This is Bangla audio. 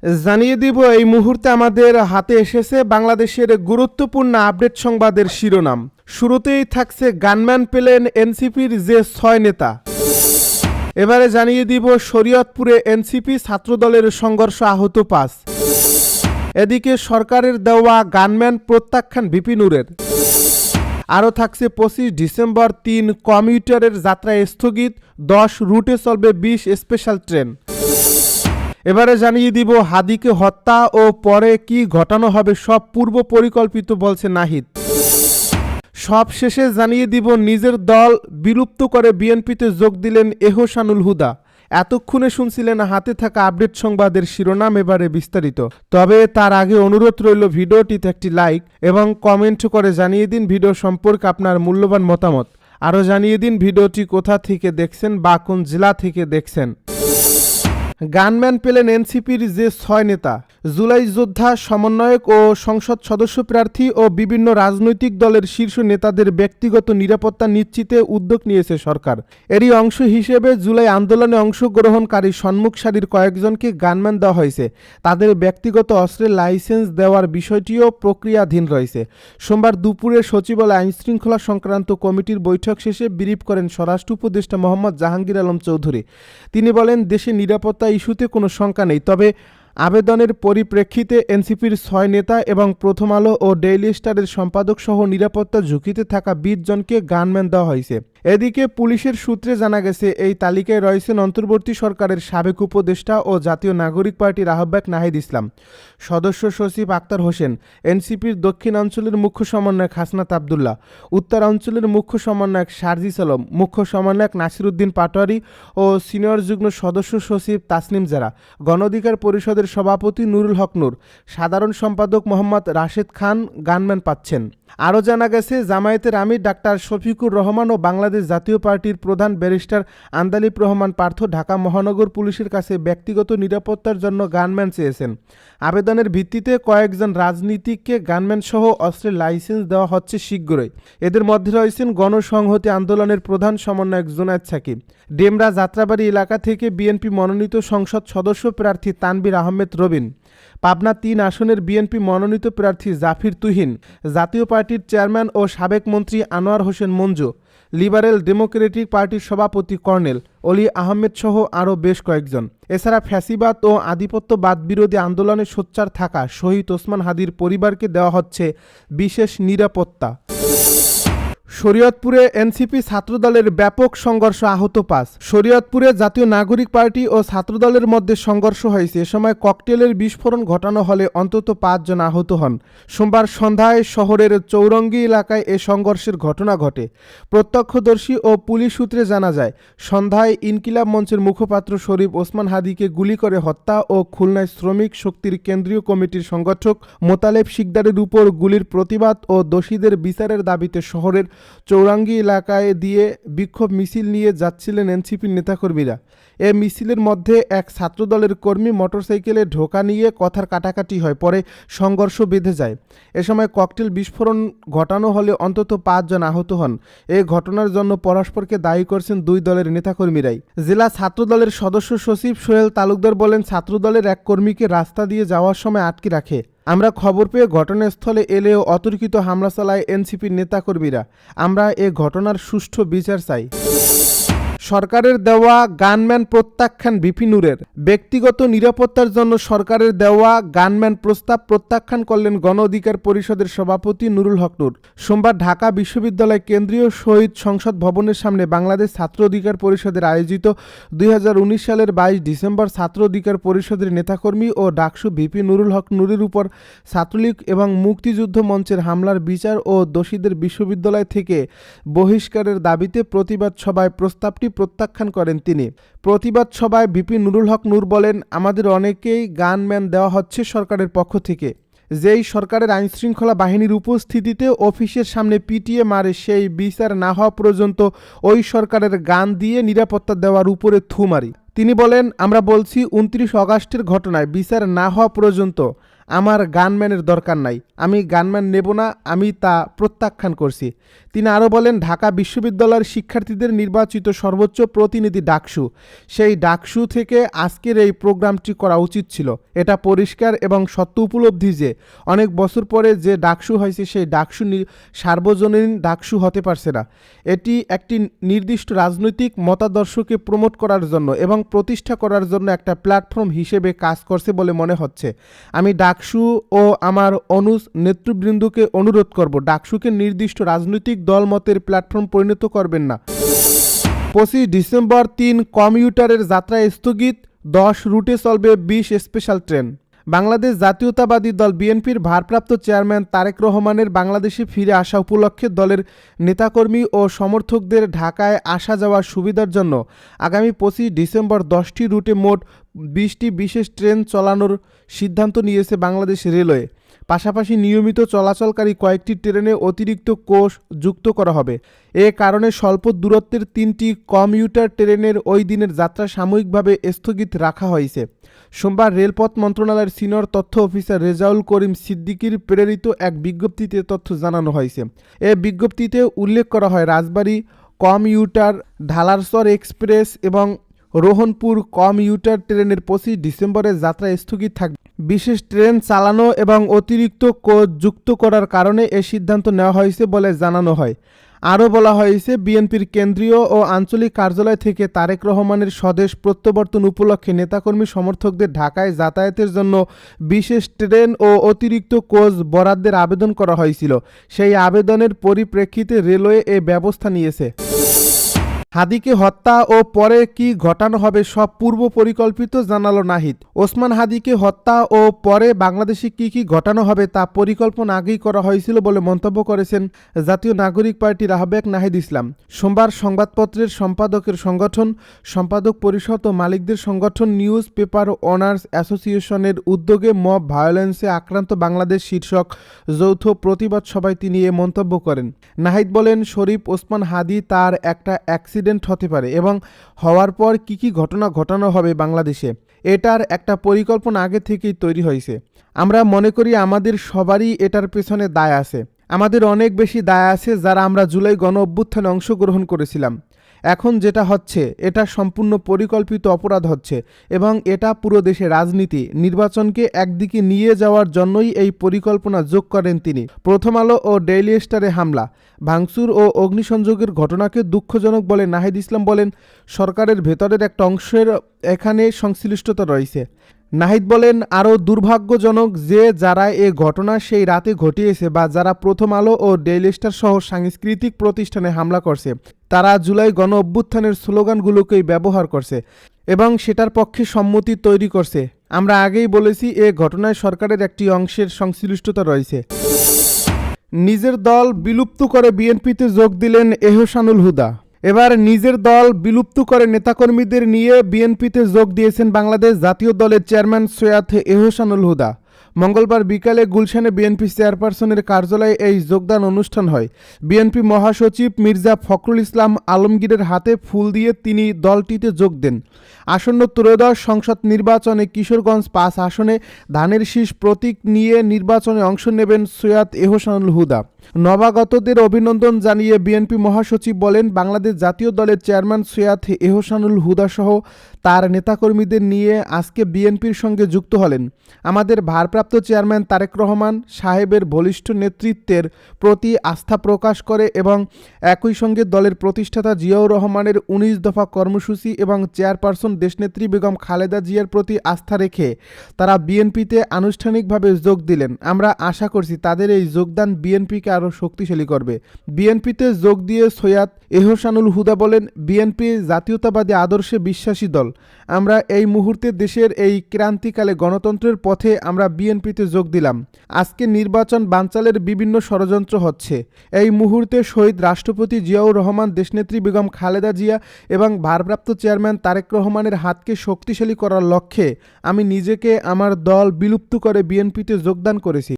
জানিয়ে দিব এই মুহূর্তে আমাদের হাতে এসেছে বাংলাদেশের গুরুত্বপূর্ণ আপডেট সংবাদের শিরোনাম। শুরুতেই থাকছে গানম্যান পেলেন এনসিপির যে ৬ নেতা। এবারে জানিয়ে দিব শরীয়তপুরে এনসিপি ছাত্রদলের সংঘর্ষ আহত ৫। এদিকে সরকারের দেওয়া গানম্যান প্রত্যাখ্যান ভিপি নূরের। আরও থাকছে ২৫ ডিসেম্বর ৩ কমিউটারের যাত্রা স্থগিত, ১০ রুটে চলবে ২০ স্পেশাল ট্রেন। এবারে জানিয়ে দিব হাদিকে হত্যা ও পরে কি ঘটানো হবে সব পূর্ব পরিকল্পিত বলছে নাহিদ। সব শেষে জানিয়ে দিব নিজের দল বিলুপ্ত করে বিএনপিতে যোগ দিলেন এহসানুল হুদা। এতক্ষণে শুনছিলেন হাতে থাকা আপডেট সংবাদের শিরোনাম, এবারে বিস্তারিত। তবে তার আগে অনুরোধ রইল ভিডিওটিতে একটি লাইক এবং কমেন্ট করে জানিয়ে দিন ভিডিও সম্পর্কে আপনার মূল্যবান মতামত। আরও জানিয়ে দিন ভিডিওটি কোথা থেকে দেখছেন বা কোন জেলা থেকে দেখছেন। গানম্যান পেলেন এনসিপির যে ৬ নেতা। জুলাই যোদ্ধা, সমন্বয়ক ও সংসদ সদস্য প্রার্থী ও বিভিন্ন রাজনৈতিক দলের শীর্ষ নেতাদের ব্যক্তিগত নিরাপত্তা নিশ্চিতে উদ্যোগ নিয়েছে সরকার। এরই অংশ হিসেবে জুলাই আন্দোলনে অংশগ্রহণকারী সম্মুখ সারির কয়েকজনকে গানম্যান দেওয়া হয়েছে। তাদের ব্যক্তিগত অস্ত্রের লাইসেন্স দেওয়ার বিষয়টিও প্রক্রিয়াধীন রয়েছে। সোমবার দুপুরে সচিবালয় আইনশৃঙ্খলা সংক্রান্ত কমিটির বৈঠক শেষে ব্রিফ করেন স্বরাষ্ট্র উপদেষ্টা মোহাম্মদ জাহাঙ্গীর আলম চৌধুরী। তিনি বলেন, দেশে নিরাপত্তা ইস্যুতে কোনো শঙ্কা নেই, তবে আবেদনের পরিপ্রেক্ষিতে এনসিপির ৬ নেতা এবং প্রথম আলো ও ডেইলি স্টারের সম্পাদক সহ নিরাপত্তা ঝুঁকিতে থাকা ২০ জনকে গানম্যান দেওয়া হয়েছে। এদিকে পুলিশের সূত্রে জানা গেছে, এই তালিকায় রয়েছেন অন্তর্বর্তী সরকারের সাবেক উপদেষ্টা ও জাতীয় নাগরিক পার্টির আহ্বায়ক নাহিদ ইসলাম, সদস্য সচিব আক্তার হোসেন, এনসিপির দক্ষিণাঞ্চলের মুখ্য সমন্বয়ক হাসনাত আবদুল্লাহ, উত্তরাঞ্চলের মুখ্য সমন্বয়ক শারজিস আলম, মুখ্য সমন্বয়ক নাসিরউদ্দিন পাটোয়ারি ও সিনিয়র যুগ্ম সদস্য সচিব তাসনিম জারা, গণ অধিকার পরিষদের সভাপতি নুরুল হক নূর, সাধারণ সম্পাদক মোহাম্মদ রাশেদ খান গানম্যান পাচ্ছেন। আরও জানা গেছে, জামায়াতের আমির ডাক্তার শফিকুর রহমান ও বাংলাদেশ জাতীয় পার্টির প্রধান ব্যারিস্টার আন্দালিব রহমান পার্থ ঢাকা মহানগর পুলিশের কাছে ব্যক্তিগত নিরাপত্তার জন্য গানম্যান চেয়েছেন। আবেদনের ভিত্তিতে কয়েকজন রাজনীতিককে গানম্যান সহ অস্ত্রের লাইসেন্স দেওয়া হচ্ছে শীঘ্রই। এদের মধ্যে রয়েছেন গণসংহতি আন্দোলনের প্রধান সমন্বয়ক জুনায়েদ সাকিব, ডেমরা যাত্রাবাড়ি এলাকা থেকে বিএনপি মনোনীত সংসদ সদস্য প্রার্থী তানভীর আহমেদ রবিন, পাবনা ৩ আসনের বিএনপি মনোনীত প্রার্থী জাফির তুহিন, জাতীয় পার্টির চেয়ারম্যান ও সাবেক মন্ত্রী আনোয়ার হোসেন মঞ্জু, লিবারেল ডেমোক্রেটিক পার্টির সভাপতি কর্নেল অলি আহমেদ সহ আরও বেশ কয়েকজন। এছাড়া ফ্যাসিবাদ ও আধিপত্যবাদ বিরোধী আন্দোলনে সোচ্চার থাকা শহীদ ওসমান হাদির পরিবারকে দেওয়া হচ্ছে বিশেষ নিরাপত্তা। শরীয়তপুরে এনসিপি ছাত্রদলের ব্যাপক সংঘর্ষ, আহত ৫। শরীয়তপুরে জাতীয় নাগরিক পার্টি ও ছাত্রদলের মধ্যে সংঘর্ষ হয়েছে। এ সময় ককটেলের বিস্ফোরণ ঘটানো হলে অন্তত ৫ জন আহত হন। সোমবার সন্ধ্যায় শহরের চৌরঙ্গি এলাকায় এ সংঘর্ষের ঘটনা ঘটে। প্রত্যক্ষদর্শী ও পুলিশ সূত্রে জানা যায়, সন্ধ্যায় ইনকিলাব মঞ্চের মুখপাত্র শরীফ ওসমান হাদিকে গুলি করে হত্যা ও খুলনায় শ্রমিক শক্তির কেন্দ্রীয় কমিটির সংগঠক মোতালেব শিকদারের উপর গুলির প্রতিবাদ ও দোষীদের বিচারের দাবিতে শহরের চৌরাঙ্গি এলাকায় দিয়ে বিক্ষোভ মিছিল নিয়ে যাচ্ছিলেন এনসিপির নেতাকর্মীরা। এ মিছিলের মধ্যে এক ছাত্রদলের কর্মী মোটরসাইকেলে ঢোকা নিয়ে কথার কাটাকাটি হয়, পরে সংঘর্ষ বেঁধে যায়। এ সময় ককটেল বিস্ফোরণ ঘটানো হলে অন্তত ৫ জন আহত হন। এই ঘটনার জন্য পরস্পরকে দায়ী করছেন দুই দলের নেতাকর্মীরাই। জেলা ছাত্রদলের সদস্য সচিব সোহেল তালুকদার বলেন, ছাত্রদলের এক কর্মীকে রাস্তা দিয়ে যাওয়ার সময় আটকে রাখে। আমরা খবর পেয়ে ঘটনাস্থলে এলেও অতর্কিত হামলা চালায় এনসিপির নেতাকর্মীরা। আমরা এ ঘটনার সুষ্ঠু বিচার চাই। সরকারের দেওয়া গানম্যান প্রত্যাখ্যান ভিপি নূরের। ব্যক্তিগত নিরাপত্তার জন্য সরকারের দেওয়া গানম্যান প্রস্তাব প্রত্যাখ্যান করলেন গণ অধিকার পরিষদের সভাপতি নুরুল হক নূর। সোমবার ঢাকা বিশ্ববিদ্যালয় কেন্দ্রীয় শহীদ সংসদ ভবনের সামনে বাংলাদেশ ছাত্র অধিকার পরিষদের আয়োজিত ২০১৯ সালের ২২ ডিসেম্বর ছাত্র অধিকার পরিষদের নেতাকর্মী ও ডাকসু ভিপি নুরুল হক নূরের উপর ছাত্রলীগ এবং মুক্তিযুদ্ধ মঞ্চের হামলার বিচার ও দোষীদের বিশ্ববিদ্যালয় থেকে বহিষ্কারের দাবিতে প্রতিবাদ সভায় প্রস্তাবটি প্রত্যাখ্যান করেন তিনি। প্রতিবাদ সভায় ভিপি নুরুল হক নূর বলেন, আমাদের অনেকেই গানম্যান দেওয়া হচ্ছে সরকারের পক্ষ থেকে। যেই সরকারের আইনশৃঙ্খলা বাহিনীর উপস্থিতিতে অফিসের সামনে পিটিয়ে মারে, সেই বিচার না হওয়া পর্যন্ত ওই সরকারের গান দিয়ে নিরাপত্তা দেওয়ার উপরে থু মারি। তিনি বলেন, আমরা বলছি ২৯ আগস্টের ঘটনায় বিচার না হওয়া পর্যন্ত আমার গানম্যানের দরকার নাই, আমি গানম্যান নেব না, আমি তা প্রত্যাখ্যান করছি। তিনি আরও বলেন, ঢাকা বিশ্ববিদ্যালয়ের শিক্ষার্থীদের নির্বাচিত সর্বোচ্চ প্রতিনিধি ডাকসু, সেই ডাকসু থেকে আজকের এই প্রোগ্রামটি করা উচিত ছিল। এটা পরিষ্কার এবং সত্য উপলব্ধি যে অনেক বছর পরে যে ডাকসু হয়েছে সেই ডাকসু সার্বজনীন ডাকসু হতে পারছে না। এটি একটি নির্দিষ্ট রাজনৈতিক মতাদর্শকে প্রমোট করার জন্য এবং প্রতিষ্ঠা করার জন্য একটা প্ল্যাটফর্ম হিসেবে কাজ করছে বলে মনে হচ্ছে। আমি ডাকসু ও আমার নেতৃবৃন্দকে অনুরোধ করব, ডাকসুকে নির্দিষ্ট রাজনৈতিক দলমতের প্ল্যাটফর্ম পরিণত করবেন না। 25 ডিসেম্বর 3 কমিউটারের যাত্রা স্থগিত, 10 রুটে চলবে 20 স্পেশাল ট্রেন। বাংলাদেশ জাতীয়তাবাদী দল বিএনপির ভারপ্রাপ্ত চেয়ারম্যান তারেক রহমানের বাংলাদেশে ফিরে আসা উপলক্ষে দলের নেতাকর্মী ও সমর্থকদের ঢাকায় আসা যাওয়ার সুবিধার জন্য আগামী 25 ডিসেম্বর 10টি রুটে মোট 20টি বিশেষ ট্রেন চালানোর সিদ্ধান্ত নিয়েছে বাংলাদেশ রেলওয়ে। পাশাপাশি নিয়মিত চলাচলকারী কয়েকটি ট্রেনে অতিরিক্ত কোচ যুক্ত করা হবে। এ কারণে স্বল্প দূরত্বের 3টি কমিউটার ট্রেনের ওই দিনের যাত্রা সাময়িকভাবে স্থগিত রাখা হয়েছে। সোমবার রেলপথ মন্ত্রণালয়ের সিনিয়র তথ্য অফিসার রেজাউল করিম সিদ্দিকীর প্রেরিত এক বিজ্ঞপ্তিতে তথ্য জানানো হয়েছে। এ বিজ্ঞপ্তিতে উল্লেখ করা হয়, রাজবাড়ী কমিউটার, ঢালারচর এক্সপ্রেস এবং রোহনপুর কমিউটার ট্রেনের 25 ডিসেম্বরের যাত্রা স্থগিত থাকবে। বিশেষ ট্রেন চালানো এবং অতিরিক্ত কোচ যুক্ত করার কারণে এ সিদ্ধান্ত নেওয়া হয়েছে বলে জানানো হয়। আরও বলা হয়েছে, বিএনপির কেন্দ্রীয় ও আঞ্চলিক কার্যালয় থেকে তারেক রহমানের স্বদেশ প্রত্যাবর্তন উপলক্ষে নেতাকর্মী সমর্থকদের ঢাকায় যাতায়াতের জন্য বিশেষ ট্রেন ও অতিরিক্ত কোচ বরাদ্দের আবেদন করা হয়েছিল। সেই আবেদনের পরিপ্রেক্ষিতে রেলওয়ে এ ব্যবস্থা নিয়েছে। হাদীকে হত্যা ও পরে কি ঘটানো হবে সব পূর্ব পরিকল্পিত, জানালো নাহিদ। ওসমান হাদীকে হত্যা ও পরে বাংলাদেশে কি ঘটানো হবে তা পরিকল্পনা আগেই করা হয়েছিল বলে মন্তব্য করেছেন জাতীয় নাগরিক পার্টির আহ্বায়ক নাহিদ ইসলাম। সোমবার সংবাদপত্রের সম্পাদকের সংগঠন, সম্পাদক পরিষদ ও মালিকদের সংগঠন নিউজ পেপার ওনার্স অ্যাসোসিয়েশনের উদ্যোগে মব ভায়োলেন্সে আক্রান্ত বাংলাদেশ শীর্ষক যৌথ প্রতিবাদ সভায় তিনি এ মন্তব্য করেন। নাহিদ বলেন, শরীফ ওসমান হাদী তার একটা অ্যাক্সিডেন্ট হতে পারে এবং হওয়ার পর কি ঘটনা ঘটানো হবে বাংলাদেশে, এটার একটা পরিকল্পনা আগে থেকেই তৈরি হয়েছে। আমরা মনে করি আমাদের সবারই এটার পেছনে দায় আছে। আমাদের অনেক বেশি দায় আছে যারা আমরা জুলাই গণ অভ্যুত্থানে অংশগ্রহণ করেছিলাম। এখন যেটা হচ্ছে এটা সম্পূর্ণ পরিকল্পিত অপরাধ হচ্ছে এবং এটা পুরো দেশে রাজনীতি, নির্বাচনকে একদিকে নিয়ে যাওয়ার জন্যই এই পরিকল্পনা যোগ করেন তিনি। প্রথম আলো ও ডেইলি স্টারে হামলা, ভাঙচুর ও অগ্নিসংযোগের ঘটনাকে দুঃখজনক বলে নাহিদ ইসলাম বলেন, সরকারের ভেতরের একটা অংশের এখানে সংশ্লিষ্টতা রয়েছে। নাহিদ বলেন, আরও দুর্ভাগ্যজনক যে যারা এ ঘটনা সেই রাতে ঘটিয়েছে বা যারা প্রথম আলো ও ডেইলি স্টার সহ সাংস্কৃতিক প্রতিষ্ঠানে হামলা করছে, তারা জুলাই গণ অভ্যুত্থানের স্লোগানগুলোকেই ব্যবহার করছে এবং সেটার পক্ষে সম্মতি তৈরি করছে। আমরা আগেই বলেছি এ ঘটনায় সরকারের একটি অংশের সংশ্লিষ্টতা রয়েছে। নিজের দল বিলুপ্ত করে বিএনপিতে যোগ দিলেন এহসানুল হুদা। এবার নিজের দল বিলুপ্ত করে নেতাকর্মীদের নিয়ে বিএনপিতে যোগ দিয়েছেন বাংলাদেশ জাতীয় দলের চেয়ারম্যান সৈয়দ এহসানুল হুদা। মঙ্গলবার বিকালে গুলশানে বিএনপি চেয়ারপারসনের কার্যালয়ে এই যোগদান অনুষ্ঠান হয়। বিএনপি মহাসচিব মির্জা ফখরুল ইসলাম আলমগীরের হাতে ফুল দিয়ে তিনি দলটিতে যোগ দেন। আসন্ন ত্রয়োদশ সংসদ নির্বাচনে কিশোরগঞ্জ 5 আসনে ধানের শীষ প্রতীক নিয়ে নির্বাচনে অংশ নেবেন সৈয়দ এহসানুল হুদা। নবাগতদের অভিনন্দন জানিয়ে বিএনপি মহাসচিব বলেন, বাংলাদেশ জাতীয় দলের চেয়ারম্যান সৈয়দ এহসানুল হুদা সহ তার নেতাকর্মীদের নিয়ে আজকে বিএনপির সঙ্গে যুক্ত হলেন। আমাদের ভারপ্রাপ্ত চেয়ারম্যান তারেক রহমান সাহেবের বলিষ্ঠ নেতৃত্বের প্রতি আস্থা প্রকাশ করে এবং একই সঙ্গে দলের প্রতিষ্ঠাতা জিয়াউর রহমানের 19 দফা কর্মসূচি এবং চেয়ারপারসন দেশনেত্রী বেগম খালেদা জিয়ার প্রতি আস্থা রেখে তারা বিএনপিতে আনুষ্ঠানিকভাবে যোগ দিলেন। আমরা আশা করছি তাদের এই যোগদান বিএনপিকে আরও শক্তিশালী করবে। বিএনপিতে যোগ দিয়ে সৈয়দ এহসানুল হুদা বলেন, বিএনপি জাতীয়তাবাদী আদর্শে বিশ্বাসী দল। আমরা এই মুহূর্তে দেশের এই ক্রান্তিকালে গণতন্ত্রের পথে আমরা বিএনপিতে যোগ দিলাম। আজকে নির্বাচন বানচালের বিভিন্ন ষড়যন্ত্র হচ্ছে। এই মুহূর্তে শহীদ রাষ্ট্রপতি জিয়াউর রহমান, দেশনেত্রী বেগম খালেদা জিয়া এবং ভারপ্রাপ্ত চেয়ারম্যান তারেক রহমানের হাতকে শক্তিশালী করার লক্ষ্যে আমি নিজেকে আমার দল বিলুপ্ত করে বিএনপিতে যোগদান করেছি।